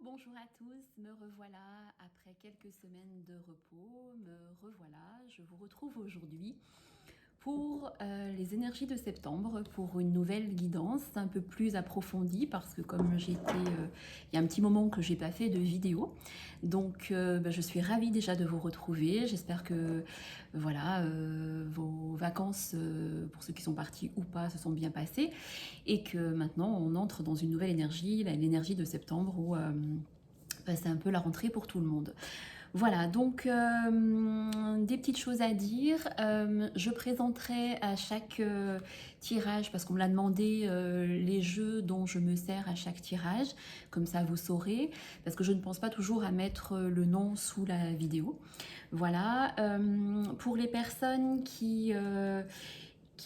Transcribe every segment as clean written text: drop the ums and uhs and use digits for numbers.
Bonjour à tous, me revoilà après quelques semaines de repos, je vous retrouve aujourd'hui pour les énergies de septembre, pour une nouvelle guidance un peu plus approfondie parce que comme il y a un petit moment que j'ai pas fait de vidéo, donc je suis ravie déjà de vous retrouver. J'espère que vos vacances, pour ceux qui sont partis ou pas, se sont bien passées et que maintenant on entre dans une nouvelle énergie, l'énergie de septembre où c'est un peu la rentrée pour tout le monde. Voilà, donc des petites choses à dire. Je présenterai à chaque tirage, parce qu'on me l'a demandé, les jeux dont je me sers à chaque tirage, comme ça vous saurez, parce que je ne pense pas toujours à mettre le nom sous la vidéo. Voilà, pour les personnes qui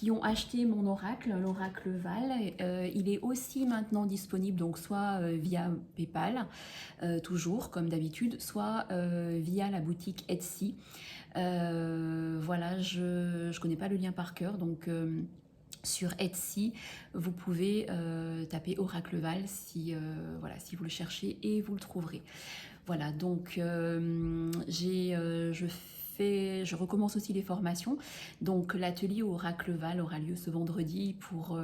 ont acheté mon oracle, l'oracle Val. Il est aussi maintenant disponible, donc soit via PayPal, toujours comme d'habitude, soit via la boutique Etsy. Voilà, je ne connais pas le lien par cœur, donc sur Etsy, vous pouvez taper Oracle Val si, si vous le cherchez et vous le trouverez. Voilà, donc je recommence aussi les formations. Donc l'atelier Oracle Val aura lieu ce vendredi pour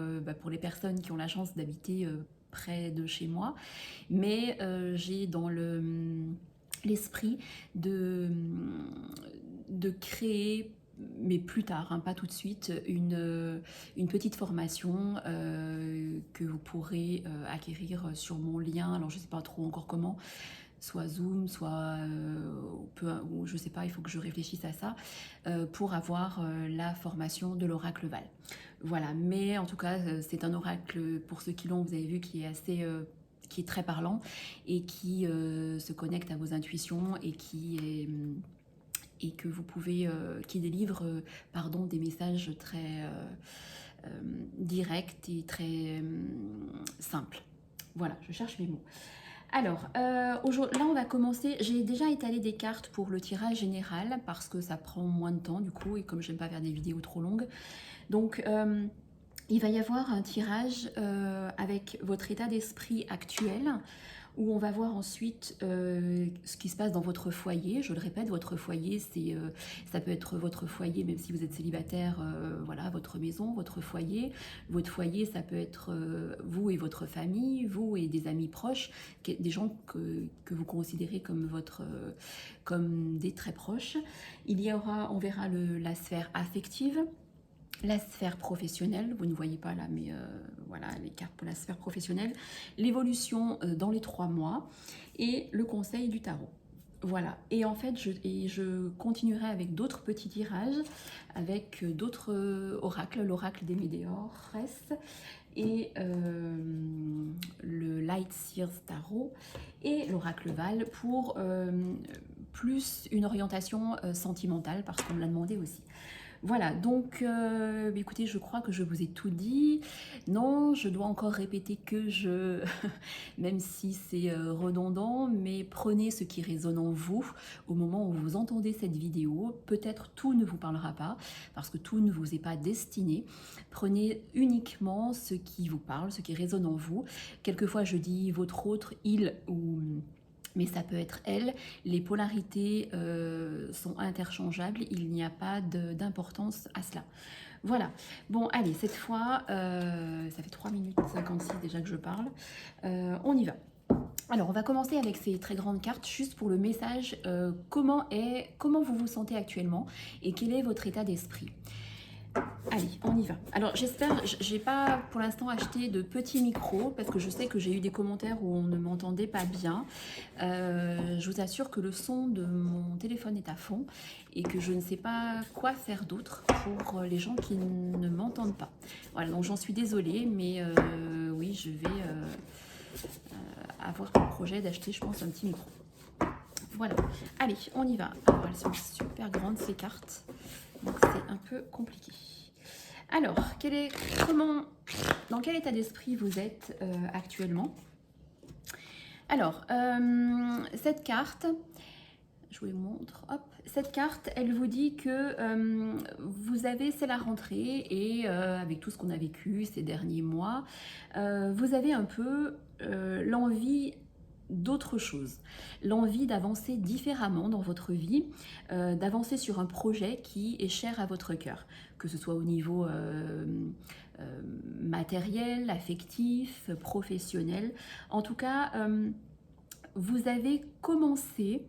les personnes qui ont la chance d'habiter près de chez moi. Mais j'ai dans l'esprit de créer, mais plus tard, hein, pas tout de suite, une petite formation que vous pourrez acquérir sur mon lien. Alors je ne sais pas trop encore comment, soit Zoom, soit ou je sais pas, il faut que je réfléchisse à ça pour avoir la formation de l'oracle Val. Voilà, mais en tout cas, c'est un oracle, pour ceux qui l'ont, vous avez vu, qui est assez qui est très parlant et qui se connecte à vos intuitions et que vous pouvez, qui délivre des messages très directs et très simples. Voilà, je cherche mes mots. Alors, là on va commencer. J'ai déjà étalé des cartes pour le tirage général parce que ça prend moins de temps du coup et comme j'aime pas faire des vidéos trop longues. Donc, il va y avoir un tirage avec votre état d'esprit actuel où on va voir ensuite ce qui se passe dans votre foyer. Je le répète, votre foyer, ça peut être votre foyer, même si vous êtes célibataire, voilà, votre maison, votre foyer. Votre foyer, ça peut être vous et votre famille, vous et des amis proches, des gens que vous considérez comme des très proches. On verra la sphère affective, la sphère professionnelle, vous ne voyez pas là, mais voilà les cartes pour la sphère professionnelle, l'évolution dans les 3 mois et le conseil du tarot. Voilà, et en fait, je continuerai avec d'autres petits tirages, avec d'autres oracles, l'oracle des Médéores et le Light Seers Tarot et l'oracle Val pour plus une orientation sentimentale, parce qu'on me l'a demandé aussi. Voilà, donc écoutez, je crois que je vous ai tout dit. Non, je dois encore répéter même si c'est redondant, mais prenez ce qui résonne en vous au moment où vous entendez cette vidéo. Peut-être tout ne vous parlera pas, parce que tout ne vous est pas destiné. Prenez uniquement ce qui vous parle, ce qui résonne en vous. Quelquefois, je dis votre autre, il ou... mais ça peut être elle. Les polarités sont interchangeables, il n'y a pas d'importance à cela. Voilà, bon allez, cette fois, ça fait 3 minutes 56 déjà que je parle, on y va. Alors on va commencer avec ces très grandes cartes, juste pour le message, comment vous vous sentez actuellement et quel est votre état d'esprit. Allez, on y va. Alors j'espère, j'ai pas pour l'instant acheté de petits micros parce que je sais que j'ai eu des commentaires où on ne m'entendait pas bien. Je vous assure que le son de mon téléphone est à fond et que je ne sais pas quoi faire d'autre pour les gens qui ne m'entendent pas. Voilà, donc j'en suis désolée, mais oui, je vais avoir le projet d'acheter, je pense, un petit micro. Voilà, allez, on y va. Alors elles sont super grandes ces cartes, donc c'est un peu compliqué. Alors, dans quel état d'esprit vous êtes actuellement? Alors, cette carte, je vous les montre, hop, cette carte, elle vous dit que c'est la rentrée et avec tout ce qu'on a vécu ces derniers mois, vous avez un peu l'envie d'autres choses, l'envie d'avancer différemment dans votre vie, d'avancer sur un projet qui est cher à votre cœur, que ce soit au niveau matériel, affectif, professionnel. En tout cas, vous avez commencé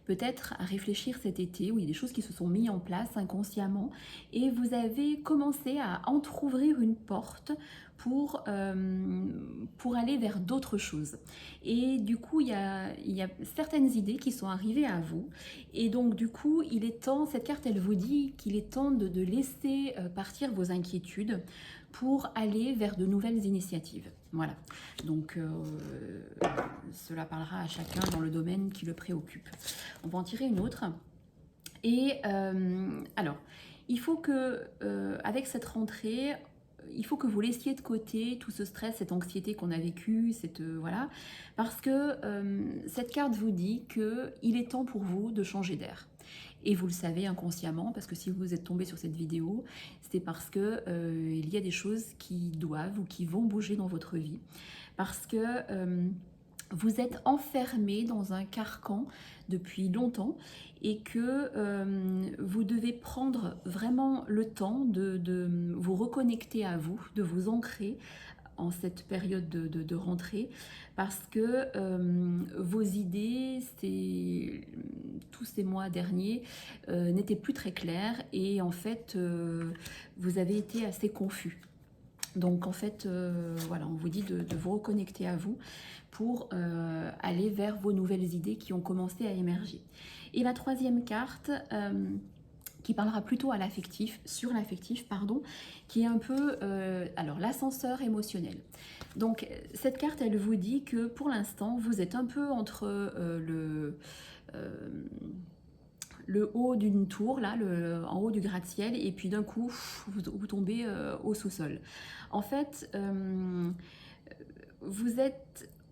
peut-être à réfléchir cet été, où il y a des choses qui se sont mises en place inconsciemment, et vous avez commencé à entrouvrir une porte pour aller vers d'autres choses. Et du coup, il y a certaines idées qui sont arrivées à vous, et donc du coup, il est temps, cette carte, elle vous dit qu'il est temps de laisser partir vos inquiétudes pour aller vers de nouvelles initiatives. Voilà, donc cela parlera à chacun dans le domaine qui le préoccupe. On va en tirer une autre. Et alors, il faut que, avec cette rentrée, il faut que vous laissiez de côté tout ce stress, cette anxiété qu'on a vécue, voilà, parce que cette carte vous dit qu'il est temps pour vous de changer d'air. Et vous le savez inconsciemment, parce que si vous êtes tombé sur cette vidéo, c'est parce que il y a des choses qui doivent ou qui vont bouger dans votre vie. Parce que vous êtes enfermé dans un carcan depuis longtemps et que vous devez prendre vraiment le temps de vous reconnecter à vous, de vous ancrer en cette période de rentrée, parce que vos idées, tous ces mois derniers, n'étaient plus très claires et en fait, vous avez été assez confus. Donc en fait, voilà, on vous dit de vous reconnecter à vous pour aller vers vos nouvelles idées qui ont commencé à émerger. Et la troisième carte, qui parlera plutôt à l'affectif, sur l'affectif, pardon, qui est un peu, alors l'ascenseur émotionnel. Donc cette carte, elle vous dit que pour l'instant, vous êtes un peu entre le haut d'une tour, là, en haut du gratte-ciel, et puis d'un coup, vous tombez au sous-sol. En fait,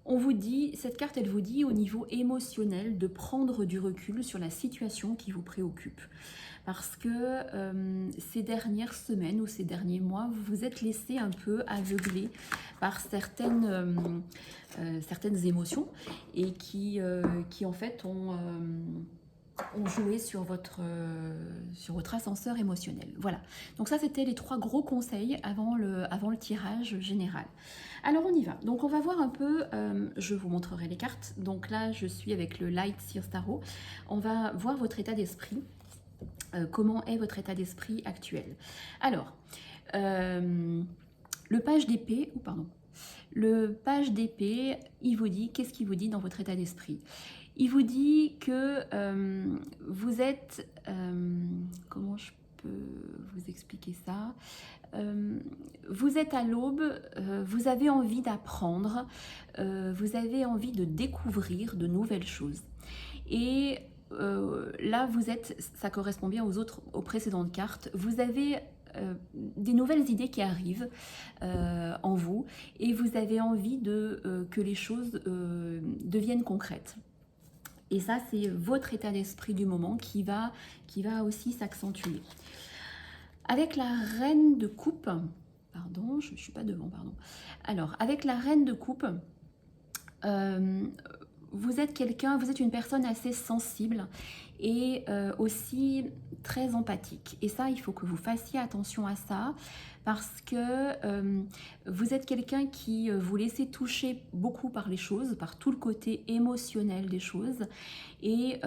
on vous dit, cette carte, elle vous dit au niveau émotionnel de prendre du recul sur la situation qui vous préoccupe. Parce que ces dernières semaines ou ces derniers mois, vous vous êtes laissé un peu aveugler par certaines émotions et qui en fait ont joué sur votre ascenseur émotionnel. Voilà, donc ça c'était les 3 gros conseils avant le tirage général. Alors on y va, donc on va voir un peu, je vous montrerai les cartes, donc là je suis avec le Light Seers Tarot, on va voir votre état d'esprit. Comment est votre état d'esprit actuel. Alors, le page d'épée, le page d'épée, il vous dit, qu'est-ce qu'il vous dit dans votre état d'esprit? Il vous dit que vous êtes, comment je peux vous expliquer ça? Vous êtes à l'aube, vous avez envie d'apprendre, vous avez envie de découvrir de nouvelles choses. Et là, ça correspond bien aux précédentes cartes, vous avez des nouvelles idées qui arrivent en vous et vous avez envie que les choses deviennent concrètes. Et ça, c'est votre état d'esprit du moment qui va aussi s'accentuer. Avec la reine de coupe, pardon, je ne suis pas devant, pardon. Alors, avec la reine de coupe, vous êtes une personne assez sensible et aussi très empathique. Et ça, il faut que vous fassiez attention à ça parce que vous êtes quelqu'un qui vous laissez toucher beaucoup par les choses, par tout le côté émotionnel des choses. Et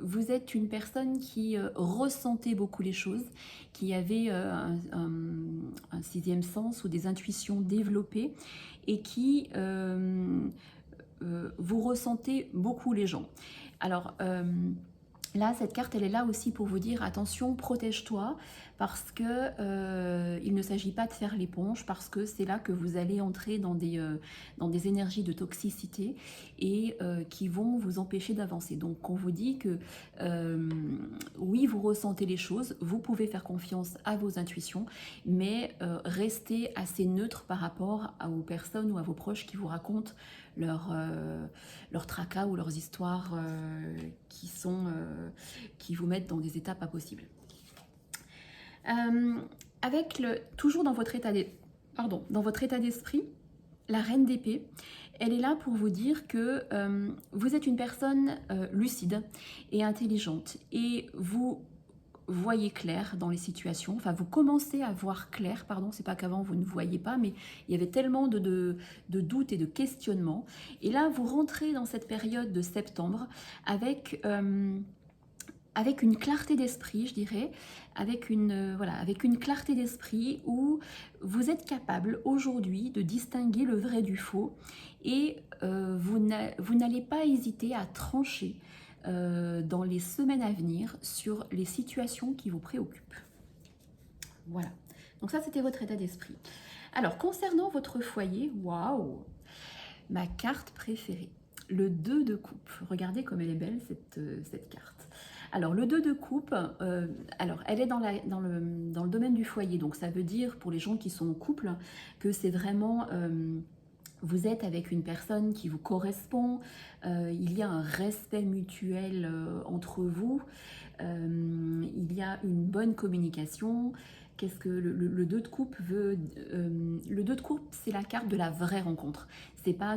vous êtes une personne qui ressentait beaucoup les choses, qui avait un 6e sens ou des intuitions développées et qui... vous ressentez beaucoup les gens. Alors là, cette carte, elle est là aussi pour vous dire attention, protège-toi, parce que il ne s'agit pas de faire l'éponge, parce que c'est là que vous allez entrer dans des énergies de toxicité et qui vont vous empêcher d'avancer. Donc on vous dit que oui, vous ressentez les choses, vous pouvez faire confiance à vos intuitions, mais restez assez neutre par rapport aux personnes ou à vos proches qui vous racontent leur tracas ou leurs histoires qui vous mettent dans des états pas possibles. Toujours dans votre état d'esprit, la reine d'épée, elle est là pour vous dire que vous êtes une personne lucide et intelligente et vous voyez clair dans les situations, enfin vous commencez à voir clair, pardon, c'est pas qu'avant vous ne voyez pas, mais il y avait tellement de doutes et de questionnements. Et là, vous rentrez dans cette période de septembre avec une clarté d'esprit, je dirais, voilà, avec une clarté d'esprit où vous êtes capable aujourd'hui de distinguer le vrai du faux et vous n'allez pas hésiter à trancher dans les semaines à venir sur les situations qui vous préoccupent. Voilà, donc ça c'était votre état d'esprit. Alors concernant votre foyer, waouh, ma carte préférée, le 2 de coupe. Regardez comme elle est belle cette carte. Alors le 2 de coupe, alors elle est dans le domaine du foyer, donc ça veut dire pour les gens qui sont en couple que c'est vraiment... vous êtes avec une personne qui vous correspond, il y a un respect mutuel entre vous, il y a une bonne communication. Qu'est-ce que le 2 de coupe veut le 2 de coupe, c'est la carte de la vraie rencontre. C'est pas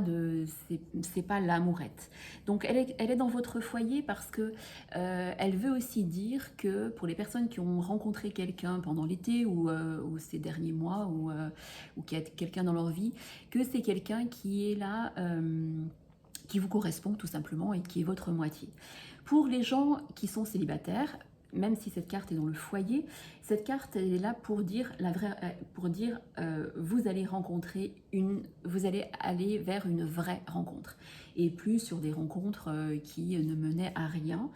l'amourette. Donc elle est dans votre foyer parce que elle veut aussi dire que pour les personnes qui ont rencontré quelqu'un pendant l'été ou ces derniers mois ou qui a quelqu'un dans leur vie, que c'est quelqu'un qui est là, qui vous correspond tout simplement et qui est votre moitié. Pour les gens qui sont célibataires, même si cette carte est dans le foyer, cette carte elle est là pour dire vous allez vous allez aller vers une vraie rencontre et plus sur des rencontres qui ne menaient à rien.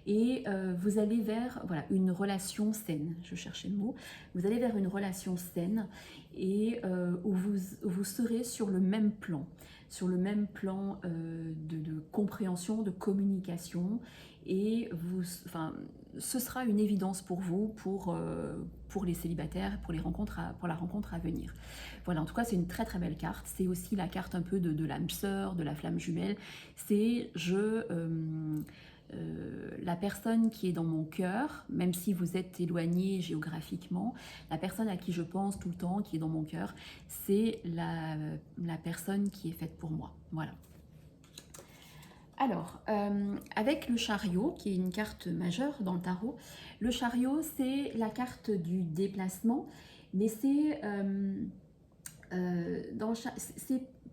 Et vous allez vers voilà, une relation saine, je cherchais le mot, vous allez vers une relation saine et où vous serez sur le même plan de compréhension, de communication et ce sera une évidence pour vous, pour les célibataires, pour la rencontre à venir. Voilà, en tout cas, c'est une très très belle carte. C'est aussi la carte un peu de l'âme sœur, de la flamme jumelle. C'est la personne qui est dans mon cœur, même si vous êtes éloigné géographiquement, la personne à qui je pense tout le temps, qui est dans mon cœur, c'est la personne qui est faite pour moi. Voilà. Alors, avec le chariot, qui est une carte majeure dans le tarot, le chariot, c'est la carte du déplacement, mais c'est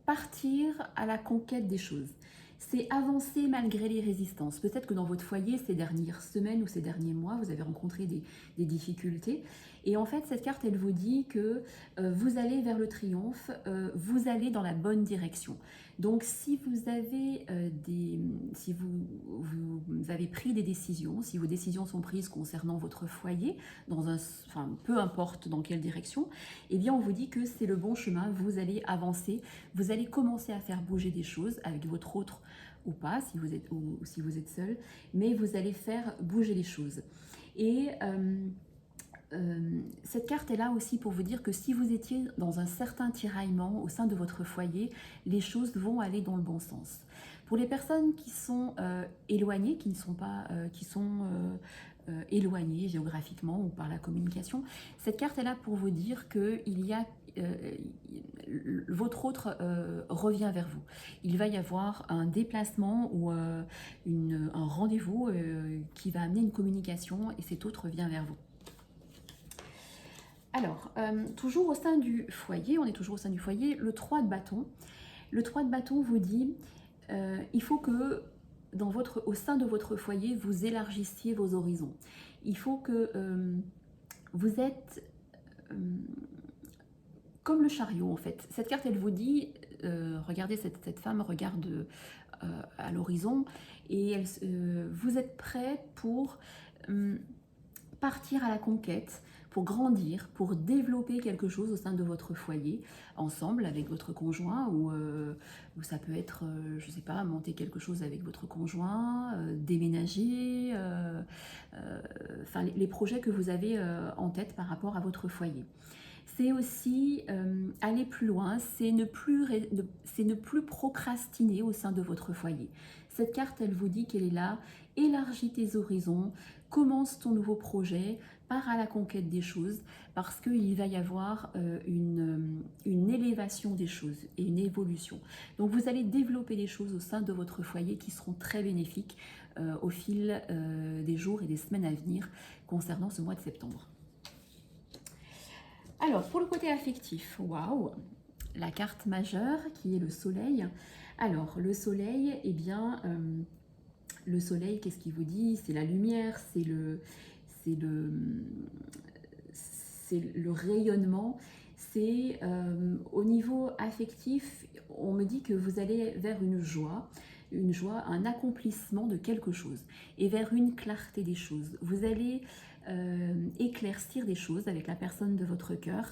partir à la conquête des choses. C'est avancer malgré les résistances. Peut-être que dans votre foyer, ces dernières semaines ou ces derniers mois, vous avez rencontré des difficultés. Et en fait, cette carte, elle vous dit que vous allez vers le triomphe, vous allez dans la bonne direction. Donc, si vous avez, vous avez pris des décisions, si vos décisions sont prises concernant votre foyer, peu importe dans quelle direction, eh bien, on vous dit que c'est le bon chemin, vous allez avancer, vous allez commencer à faire bouger des choses avec votre autre ou pas, si vous êtes seul, mais vous allez faire bouger les choses. Et cette carte est là aussi pour vous dire que si vous étiez dans un certain tiraillement au sein de votre foyer, les choses vont aller dans le bon sens. Pour les personnes qui sont éloignées, qui sont éloignées géographiquement ou par la communication, cette carte est là pour vous dire que votre autre revient vers vous. Il va y avoir un déplacement ou un rendez-vous qui va amener une communication et cet autre vient vers vous. Alors, toujours au sein du foyer, on est toujours au sein du foyer, le 3 de bâton. Le 3 de bâton vous dit, il faut que au sein de votre foyer, vous élargissiez vos horizons. Il faut que vous êtes comme le chariot en fait. Cette carte, elle vous dit, regardez, cette femme regarde à l'horizon et vous êtes prêt pour partir à la conquête, pour grandir, pour développer quelque chose au sein de votre foyer, ensemble avec votre conjoint, ou ça peut être, je ne sais pas, monter quelque chose avec votre conjoint, déménager, les projets que vous avez en tête par rapport à votre foyer. C'est aussi aller plus loin, c'est ne plus procrastiner au sein de votre foyer. Cette carte, elle vous dit qu'elle est là, élargis tes horizons, commence ton nouveau projet, pars à la conquête des choses, parce qu'il va y avoir une élévation des choses et une évolution. Donc vous allez développer des choses au sein de votre foyer qui seront très bénéfiques au fil des jours et des semaines à venir concernant ce mois de septembre. Alors, pour le côté affectif, waouh, la carte majeure qui est le soleil. Alors, le soleil, eh bien, le soleil, qu'est-ce qu'il vous dit? C'est la lumière, c'est le rayonnement. C'est au niveau affectif, on me dit que vous allez vers une joie, un accomplissement de quelque chose et vers une clarté des choses. Vous allez éclaircir des choses avec la personne de votre cœur,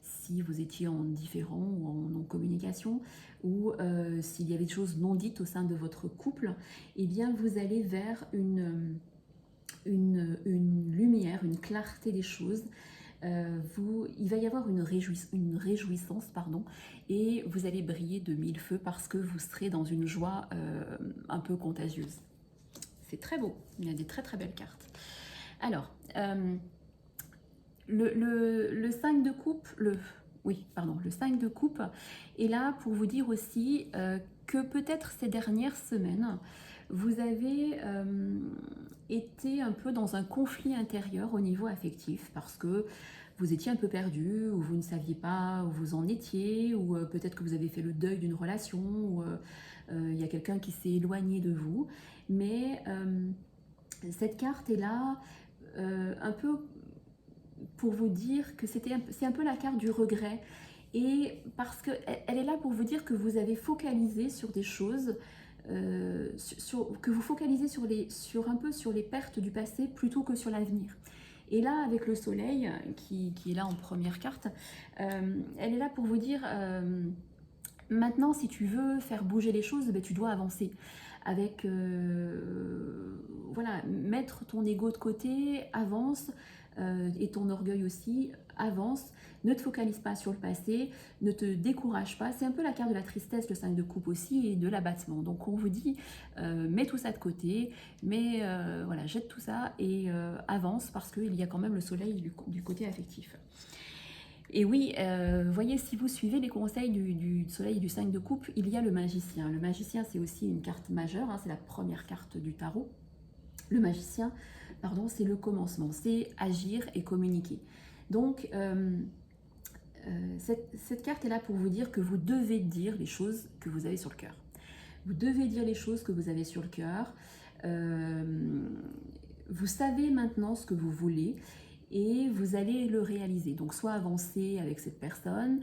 si vous étiez en différend ou en non-communication, ou s'il y avait des choses non dites au sein de votre couple, eh bien vous allez vers une lumière, une clarté des choses. Il va y avoir une réjouissance, pardon, et vous allez briller de mille feux parce que vous serez dans une joie un peu contagieuse. C'est très beau, il y a des très très belles cartes. Alors, le 5 de coupe, le 5 de coupe est là pour vous dire aussi que peut-être ces dernières semaines, vous avez été un peu dans un conflit intérieur au niveau affectif parce que vous étiez un peu perdu, ou vous ne saviez pas où vous en étiez, ou peut-être que vous avez fait le deuil d'une relation, ou il y a quelqu'un qui s'est éloigné de vous. Mais cette carte est là un peu pour vous dire que c'est un peu la carte du regret. Et parce qu'elle est là pour vous dire que vous avez focalisé sur des choses, que vous focalisez un peu sur les pertes du passé plutôt que sur l'avenir. Et là, avec le soleil, qui est là en première carte, elle est là pour vous dire, maintenant, si tu veux faire bouger les choses, ben, tu dois avancer. Avec, voilà, mettre ton ego de côté, avance, et ton orgueil aussi, avance. Ne te focalise pas sur le passé, ne te décourage pas. C'est un peu la carte de la tristesse, le 5 de coupe aussi, et de l'abattement. Donc on vous dit, mets tout ça de côté, mais voilà, jette tout ça et avance parce qu'il y a quand même le soleil du côté affectif. Et oui, voyez, si vous suivez les conseils du soleil et du 5 de coupe, il y a le magicien. Le magicien, c'est aussi une carte majeure, hein, c'est la première carte du tarot. Le magicien, pardon, c'est le commencement, c'est agir et communiquer. Donc, cette carte est là pour vous dire que vous devez dire les choses que vous avez sur le cœur. Vous devez dire les choses que vous avez sur le cœur. Vous savez maintenant ce que vous voulez et vous allez le réaliser. Donc, soit avancer avec cette personne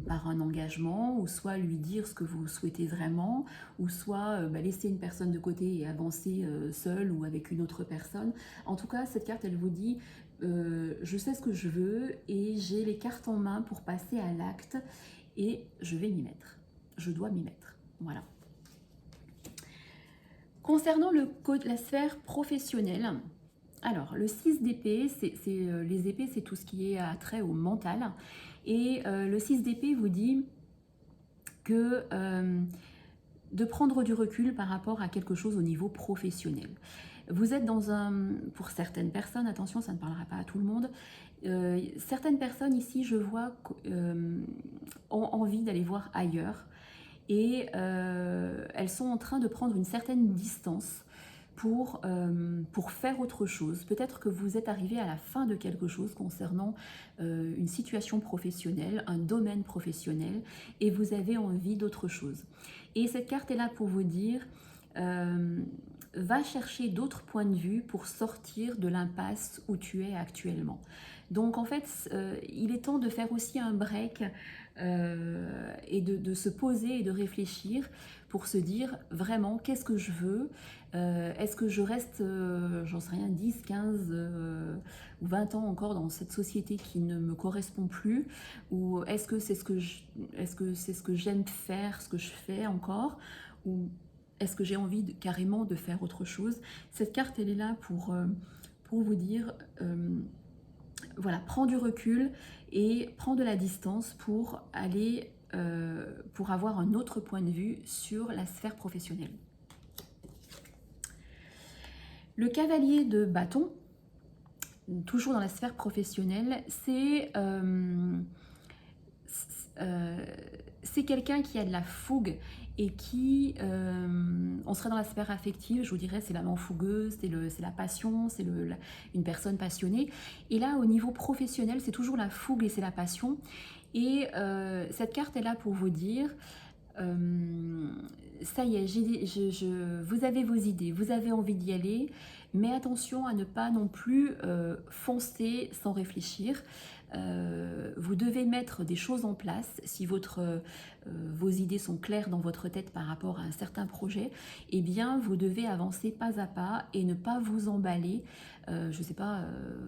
par un engagement, ou soit lui dire ce que vous souhaitez vraiment, ou soit laisser une personne de côté et avancer seul ou avec une autre personne. En tout cas, cette carte, elle vous dit je sais ce que je veux et j'ai les cartes en main pour passer à l'acte et je vais m'y mettre. Je dois m'y mettre. Voilà. Concernant la sphère professionnelle, alors le 6 d'épée, les épées, c'est tout ce qui est attrait au mental. Et le 6 d'épée vous dit que de prendre du recul par rapport à quelque chose au niveau professionnel. Vous êtes pour certaines personnes, attention, ça ne parlera pas à tout le monde, certaines personnes ici, je vois, ont envie d'aller voir ailleurs et elles sont en train de prendre une certaine distance pour faire autre chose. Peut-être que vous êtes arrivé à la fin de quelque chose concernant une situation professionnelle, un domaine professionnel, et vous avez envie d'autre chose. Et cette carte est là pour vous dire va chercher d'autres points de vue pour sortir de l'impasse où tu es actuellement. Donc en fait, il est temps de faire aussi un break et de se poser et de réfléchir pour se dire vraiment qu'est-ce que je veux, est-ce que je reste, j'en sais rien, 10, 15 ou 20 ans encore dans cette société qui ne me correspond plus, ou est-ce que c'est ce que j'aime faire, ce que je fais encore, ou est-ce que j'ai envie carrément de faire autre chose. Cette carte, elle est là pour vous dire, voilà, prends du recul et prends de la distance pour aller, pour avoir un autre point de vue sur la sphère professionnelle. Le cavalier de bâton, toujours dans la sphère professionnelle, c'est quelqu'un qui a de la fougue et qui, on serait dans la sphère affective, je vous dirais, c'est l'amant fougueux, c'est la passion, c'est une personne passionnée. Et là, au niveau professionnel, c'est toujours la fougue et c'est la passion. Et cette carte est là pour vous dire, ça y est, vous avez vos idées, vous avez envie d'y aller, mais attention à ne pas non plus foncer sans réfléchir. Vous devez mettre des choses en place. Si vos idées sont claires dans votre tête par rapport à un certain projet, eh bien vous devez avancer pas à pas et ne pas vous emballer. Je ne sais pas,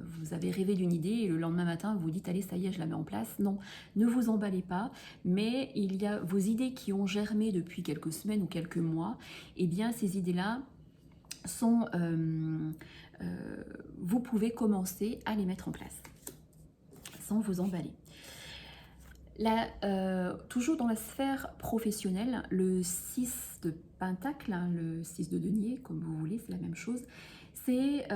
vous avez rêvé d'une idée et le lendemain matin vous dites allez ça y est je la mets en place. Non, ne vous emballez pas, mais il y a vos idées qui ont germé depuis quelques semaines ou quelques mois, eh bien ces idées-là sont, vous pouvez commencer à les mettre en place sans vous emballer. Là, toujours dans la sphère professionnelle, le 6 de Pentacle, hein, le 6 de denier, comme vous voulez, c'est la même chose, c'est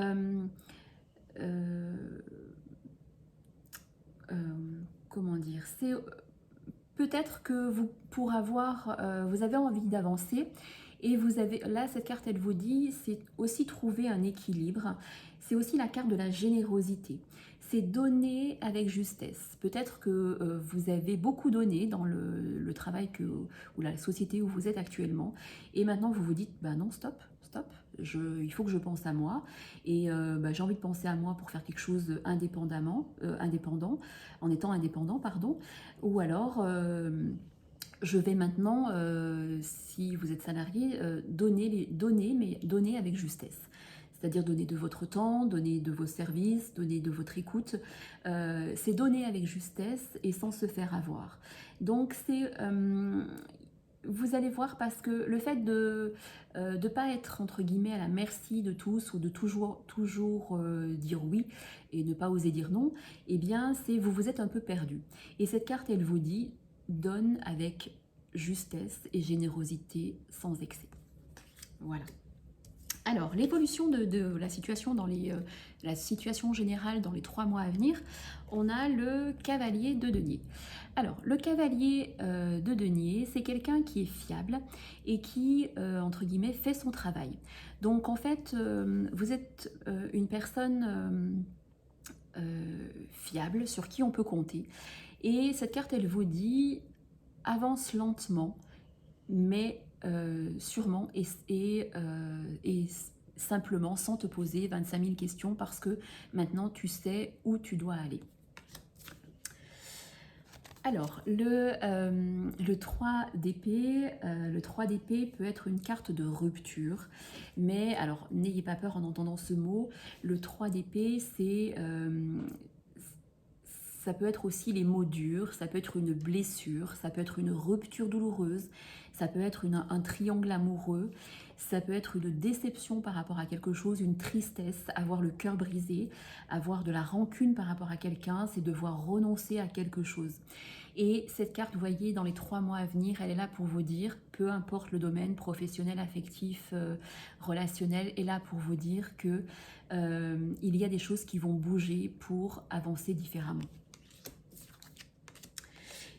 comment dire, c'est peut-être que vous avez envie d'avancer et vous avez, là cette carte elle vous dit, c'est aussi trouver un équilibre, c'est aussi la carte de la générosité. C'est donner avec justesse. Peut-être que vous avez beaucoup donné dans le travail ou la société où vous êtes actuellement. Et maintenant, vous vous dites, bah non, stop, stop. Il faut que je pense à moi. Et j'ai envie de penser à moi pour faire quelque chose indépendant, en étant indépendant, pardon. Ou alors, je vais maintenant, si vous êtes salarié, mais donner avec justesse. C'est-à-dire donner de votre temps, donner de vos services, donner de votre écoute. C'est donner avec justesse et sans se faire avoir. Donc, vous allez voir parce que le fait de ne pas être, entre guillemets, à la merci de tous ou de toujours dire oui et ne pas oser dire non, eh bien, vous êtes un peu perdu. Et cette carte, elle vous dit, donne avec justesse et générosité sans excès. Voilà. Alors, l'évolution de la situation la situation générale dans les 3 mois à venir, on a le cavalier de denier. Alors, le cavalier de denier, c'est quelqu'un qui est fiable et qui, entre guillemets, fait son travail. Donc, en fait, vous êtes une personne fiable sur qui on peut compter. Et cette carte, elle vous dit, avance lentement, mais sûrement et simplement sans te poser 25 000 questions parce que maintenant tu sais où tu dois aller. Alors, le 3 d'épée, le 3 d'épée peut être une carte de rupture, mais alors n'ayez pas peur en entendant ce mot. Le 3 d'épée, ça peut être aussi les mots durs, ça peut être une blessure, ça peut être une rupture douloureuse, ça peut être un triangle amoureux, ça peut être une déception par rapport à quelque chose, une tristesse, avoir le cœur brisé, avoir de la rancune par rapport à quelqu'un, c'est devoir renoncer à quelque chose. Et cette carte, vous voyez, dans les 3 mois à venir, elle est là pour vous dire, peu importe le domaine professionnel, affectif, relationnel, est là pour vous dire que il y a des choses qui vont bouger pour avancer différemment.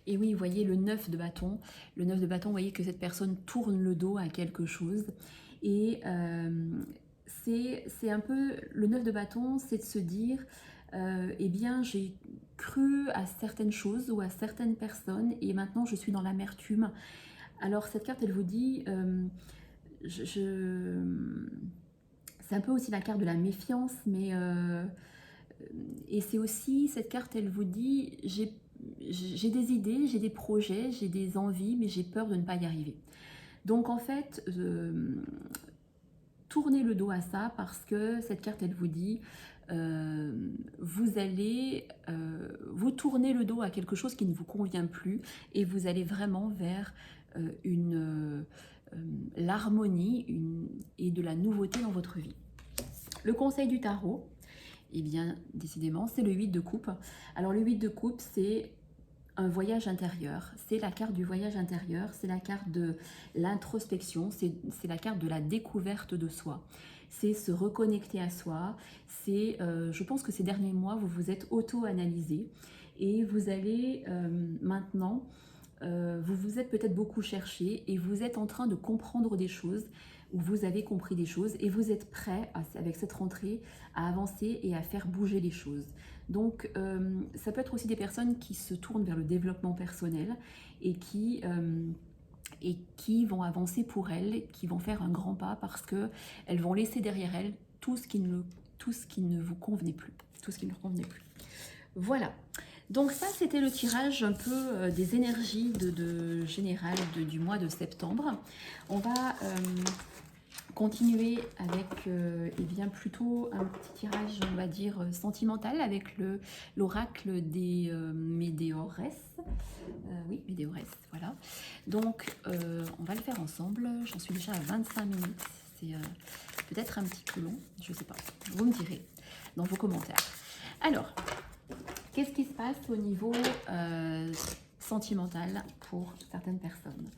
Et oui, vous voyez le 9 de bâton. Le 9 de bâton, vous voyez que cette personne tourne le dos à quelque chose. Et c'est un peu, le 9 de bâton, c'est de se dire, eh bien, j'ai cru à certaines choses ou à certaines personnes et maintenant je suis dans l'amertume. Alors cette carte, elle vous dit, c'est un peu aussi la carte de la méfiance, mais et c'est aussi, cette carte, elle vous dit, j'ai des idées, j'ai des projets, j'ai des envies, mais j'ai peur de ne pas y arriver. Donc en fait, tournez le dos à ça parce que cette carte, elle vous dit, vous allez vous tourner le dos à quelque chose qui ne vous convient plus et vous allez vraiment vers l'harmonie et de la nouveauté dans votre vie. Le conseil du tarot, eh bien, décidément, c'est le 8 de coupe. Alors, le 8 de coupe, c'est un voyage intérieur. C'est la carte du voyage intérieur, c'est la carte de l'introspection, c'est la carte de la découverte de soi. C'est se reconnecter à soi. C'est, je pense que ces derniers mois, vous vous êtes auto-analysé et vous allez maintenant, vous vous êtes peut-être beaucoup cherché et vous êtes en train de comprendre des choses, ou vous avez compris des choses et vous êtes prêt, avec cette rentrée, à avancer et à faire bouger les choses. Donc, ça peut être aussi des personnes qui se tournent vers le développement personnel et qui vont avancer pour elles, qui vont faire un grand pas parce qu'elles vont laisser derrière elles tout ce qui ne vous convenait plus. Tout ce qui ne leur convenait plus. Voilà. Donc ça, c'était le tirage un peu des énergies générales du mois de septembre. On va continuer avec eh bien plutôt un petit tirage, on va dire, sentimental avec l'oracle des Médéores. Oui, Médéores, voilà. Donc, on va le faire ensemble. J'en suis déjà à 25 minutes. C'est peut-être un petit peu long, je ne sais pas. Vous me direz dans vos commentaires. Alors, qu'est-ce qui se passe au niveau sentimental pour certaines personnes ?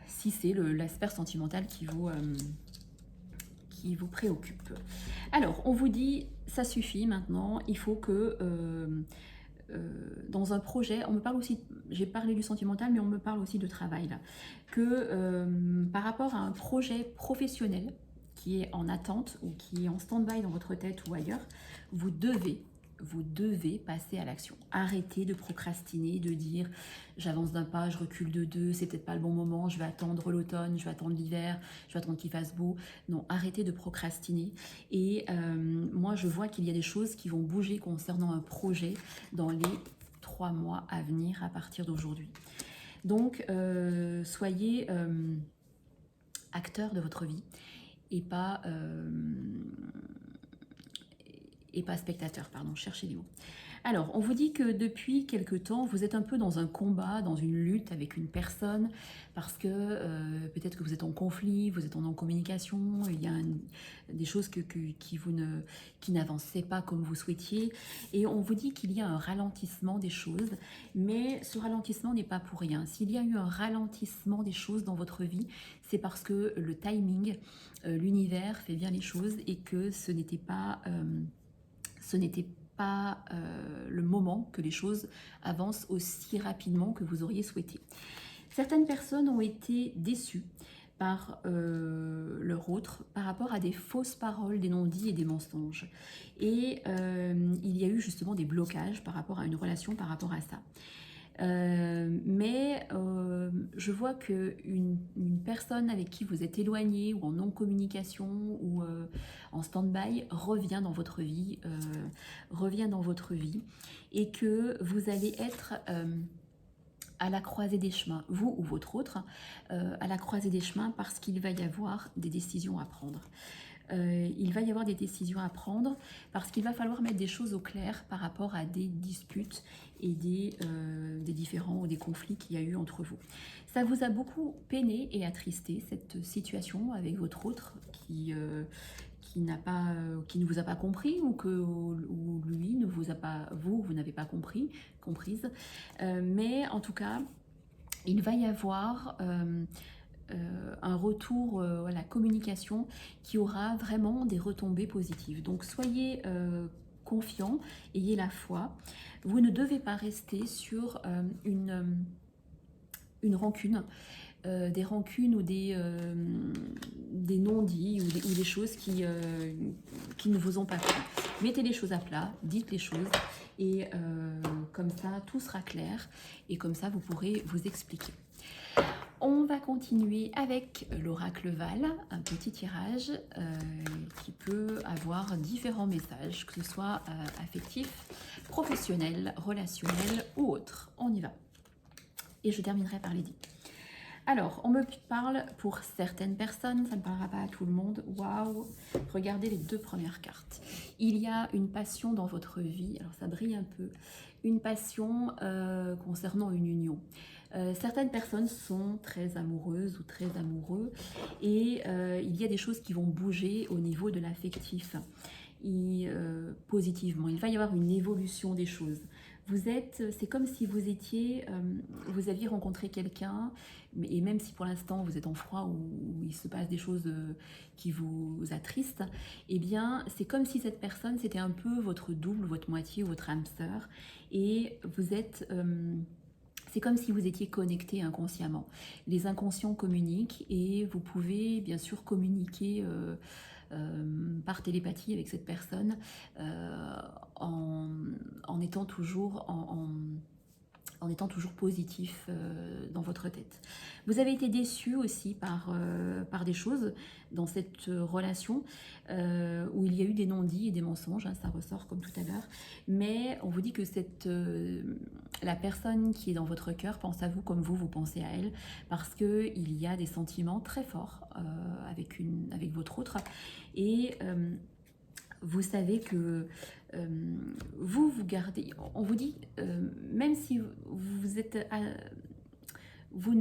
Si c'est l'aspect sentimental qui vous préoccupe. Alors, on vous dit, ça suffit maintenant, il faut que dans un projet, on me parle aussi, j'ai parlé du sentimental, mais on me parle aussi de travail là, que par rapport à un projet professionnel qui est en attente ou qui est en stand-by dans votre tête ou ailleurs, vous devez passer à l'action. Arrêtez de procrastiner, de dire j'avance d'un pas, je recule de deux, c'est peut-être pas le bon moment, je vais attendre l'automne, je vais attendre l'hiver, je vais attendre qu'il fasse beau. Non, arrêtez de procrastiner. Et moi, je vois qu'il y a des choses qui vont bouger concernant un projet dans les 3 mois à venir à partir d'aujourd'hui. Donc, soyez acteur de votre vie et pas spectateur, pardon, cherchez les mots. Alors, on vous dit que depuis quelque temps, vous êtes un peu dans un combat, dans une lutte avec une personne, parce que peut-être que vous êtes en conflit, vous êtes en non-communication, il y a des choses qui n'avançaient pas comme vous souhaitiez, et on vous dit qu'il y a un ralentissement des choses, mais ce ralentissement n'est pas pour rien. S'il y a eu un ralentissement des choses dans votre vie, c'est parce que le timing, l'univers fait bien les choses, et que ce n'était pas le moment que les choses avancent aussi rapidement que vous auriez souhaité. Certaines personnes ont été déçues par leur autre par rapport à des fausses paroles, des non-dits et des mensonges. Et il y a eu justement des blocages par rapport à une relation, par rapport à ça. Mais je vois qu'une personne avec qui vous êtes éloigné ou en non-communication ou en stand-by revient dans votre vie, et que vous allez être à la croisée des chemins, vous ou votre autre, à la croisée des chemins parce qu'il va y avoir des décisions à prendre. Il va y avoir des décisions à prendre parce qu'il va falloir mettre des choses au clair par rapport à des disputes et des différends ou des conflits qu'il y a eu entre vous. Ça vous a beaucoup peiné et attristé, cette situation avec votre autre qui ne vous a pas compris, ou lui ne vous a pas, vous n'avez pas comprise. Mais en tout cas, il va y avoir un retour à la communication qui aura vraiment des retombées positives. Donc soyez confiants, ayez la foi. Vous ne devez pas rester sur une rancune, des rancunes ou des non-dits ou des choses qui ne vous ont pas plu. Mettez les choses à plat, dites les choses et comme ça tout sera clair et comme ça vous pourrez vous expliquer. On va continuer avec l'oracle Val, un petit tirage qui peut avoir différents messages, que ce soit affectif, professionnel, relationnel ou autre. On y va. Et je terminerai par les dits. Alors, on me parle pour certaines personnes, ça ne parlera pas à tout le monde. Waouh! Regardez les 2 premières cartes. Il y a une passion dans votre vie, alors ça brille un peu, une passion concernant une union. Certaines personnes sont très amoureuses ou très amoureux et il y a des choses qui vont bouger au niveau de l'affectif positivement. Il va y avoir une évolution des choses. C'est comme si vous étiez, vous aviez rencontré quelqu'un, et même si pour l'instant vous êtes en froid ou il se passe des choses qui vous attristent, eh bien c'est comme si cette personne c'était un peu votre double, votre moitié ou votre âme sœur, et vous êtes c'est comme si vous étiez connecté inconsciemment. Les inconscients communiquent et vous pouvez bien sûr communiquer par télépathie avec cette personne en étant toujours en étant toujours positif dans votre tête. Vous avez été déçu aussi par des choses dans cette relation où il y a eu des non-dits et des mensonges, hein, ça ressort comme tout à l'heure, mais on vous dit que la personne qui est dans votre cœur pense à vous comme vous pensez à elle, parce qu'il y a des sentiments très forts avec votre autre, et vous savez que vous gardez, on vous dit, même si vous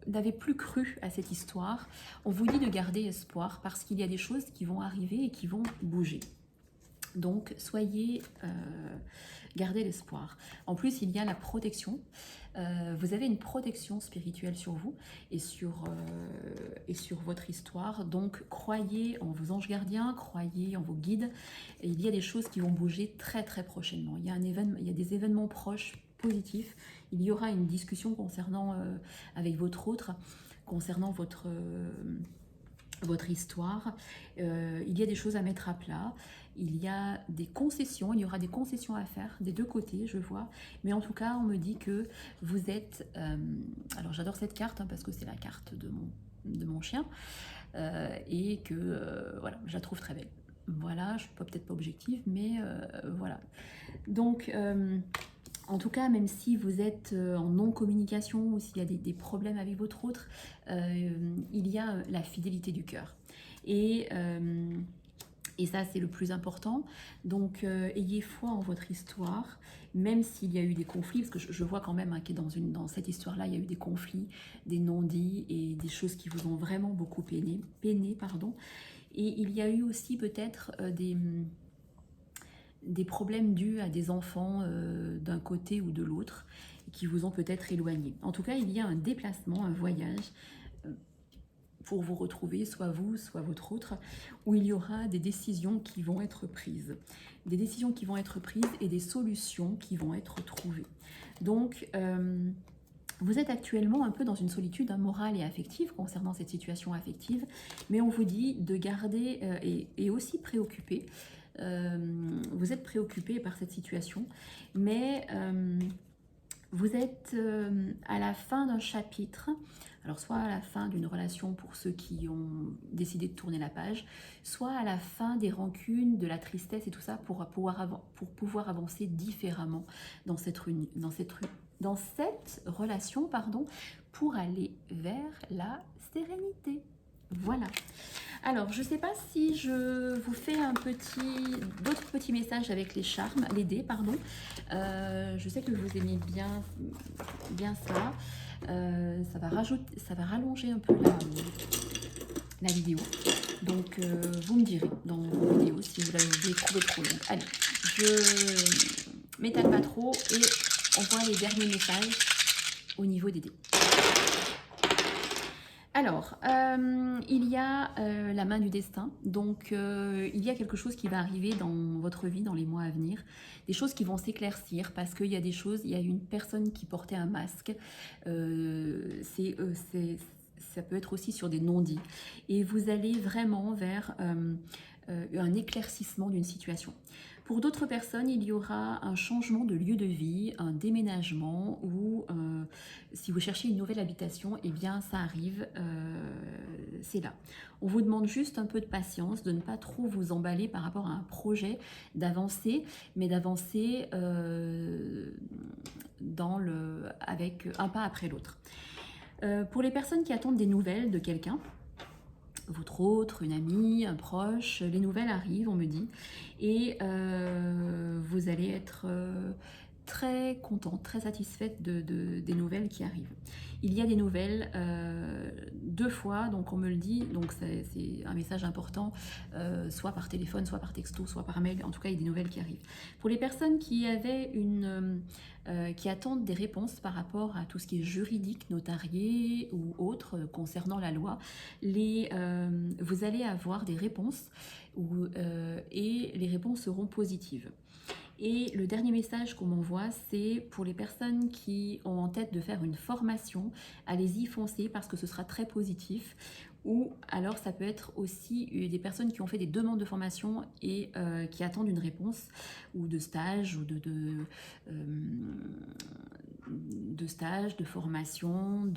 n'avez plus cru à cette histoire, on vous dit de garder espoir parce qu'il y a des choses qui vont arriver et qui vont bouger. Donc, gardez l'espoir. En plus, il y a la protection. Vous avez une protection spirituelle sur vous et sur votre histoire. Donc, croyez en vos anges gardiens, croyez en vos guides. Et il y a des choses qui vont bouger très très prochainement. Il y a des événements proches positifs. Il y aura une discussion avec votre autre, concernant votre histoire. Il y a des choses à mettre à plat. Il y a des concessions, il y aura des concessions à faire des deux côtés, je vois. Mais en tout cas, on me dit que vous êtes... alors j'adore cette carte hein, parce que c'est la carte de mon chien. Et que, voilà, je la trouve très belle. Voilà, je ne suis peut-être pas objective, mais voilà. Donc, en tout cas, même si vous êtes en non-communication ou s'il y a des problèmes avec votre autre, il y a la fidélité du cœur. Et ça, c'est le plus important. Donc, ayez foi en votre histoire, même s'il y a eu des conflits, parce que je vois quand même hein, que dans cette histoire-là, il y a eu des conflits, des non-dits et des choses qui vous ont vraiment beaucoup peiné, pardon. Et il y a eu aussi peut-être des problèmes dus à des enfants d'un côté ou de l'autre, qui vous ont peut-être éloigné. En tout cas, il y a un déplacement, un voyage pour vous retrouver, soit vous, soit votre autre, où il y aura des décisions qui vont être prises. Des décisions qui vont être prises et des solutions qui vont être trouvées. Donc, vous êtes actuellement un peu dans une solitude morale et affective concernant cette situation affective, mais on vous dit de garder et aussi préoccupé. Vous êtes préoccupé par cette situation, mais vous êtes à la fin d'un chapitre, alors soit à la fin d'une relation pour ceux qui ont décidé de tourner la page, soit à la fin des rancunes, de la tristesse et tout ça pour pouvoir avancer différemment dans cette relation, pardon, pour aller vers la sérénité. Voilà. Alors, je ne sais pas si je vous fais d'autres petits messages avec les charmes, les dés, pardon. Je sais que vous aimez bien ça. Ça va rallonger un peu la vidéo. Donc, vous me direz dans vos vidéos si vous l'avez trouvé trop longue. Allez, je m'étale pas trop et on voit les derniers messages au niveau des dés. Alors, il y a la main du destin, donc il y a quelque chose qui va arriver dans votre vie dans les mois à venir, des choses qui vont s'éclaircir parce qu'il y a il y a une personne qui portait un masque, ça peut être aussi sur des non-dits, et vous allez vraiment vers un éclaircissement d'une situation. Pour d'autres personnes, il y aura un changement de lieu de vie, un déménagement ou si vous cherchez une nouvelle habitation, eh bien ça arrive, c'est là. On vous demande juste un peu de patience, de ne pas trop vous emballer par rapport à un projet, d'avancer, mais d'avancer avec un pas après l'autre. Pour les personnes qui attendent des nouvelles de quelqu'un, votre autre, une amie, un proche, les nouvelles arrivent, on me dit, et vous allez être très contente, très satisfaite des nouvelles qui arrivent. Il y a des nouvelles 2 fois, donc on me le dit, donc c'est un message important, soit par téléphone, soit par texto, soit par mail, en tout cas il y a des nouvelles qui arrivent. Pour les personnes qui avaient qui attendent des réponses par rapport à tout ce qui est juridique, notarié ou autre concernant la loi, vous allez avoir des réponses et les réponses seront positives. Et le dernier message qu'on m'envoie, c'est pour les personnes qui ont en tête de faire une formation, allez-y, foncez parce que ce sera très positif. Ou alors ça peut être aussi des personnes qui ont fait des demandes de formation et qui attendent une réponse, ou de stage, ou de stage, de formation,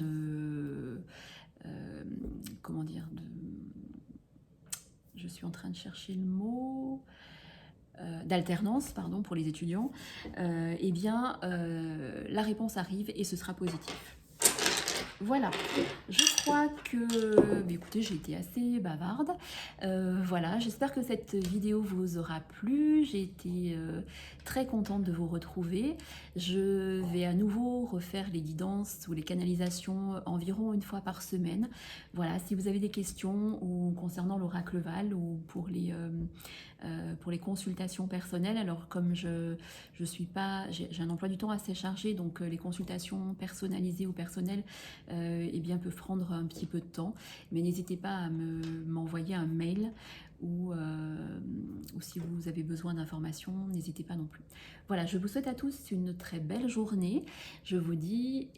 comment dire, je suis en train de chercher le mot... d'alternance, pardon, pour les étudiants, eh bien, la réponse arrive et ce sera positif. Voilà, je crois que, écoutez, j'ai été assez bavarde. Voilà, j'espère que cette vidéo vous aura plu. J'ai été très contente de vous retrouver. Je vais à nouveau refaire les guidances ou les canalisations environ une fois par semaine. Voilà, si vous avez des questions ou concernant l'oracle-val ou pour les consultations personnelles, alors comme j'ai un emploi du temps assez chargé, donc les consultations personnalisées ou personnelles eh bien, peuvent prendre un petit peu de temps, mais n'hésitez pas à m'envoyer un mail ou si vous avez besoin d'informations, n'hésitez pas non plus. Voilà, je vous souhaite à tous une très belle journée. Je vous dis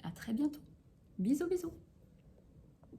à très bientôt. Bisous, bisous.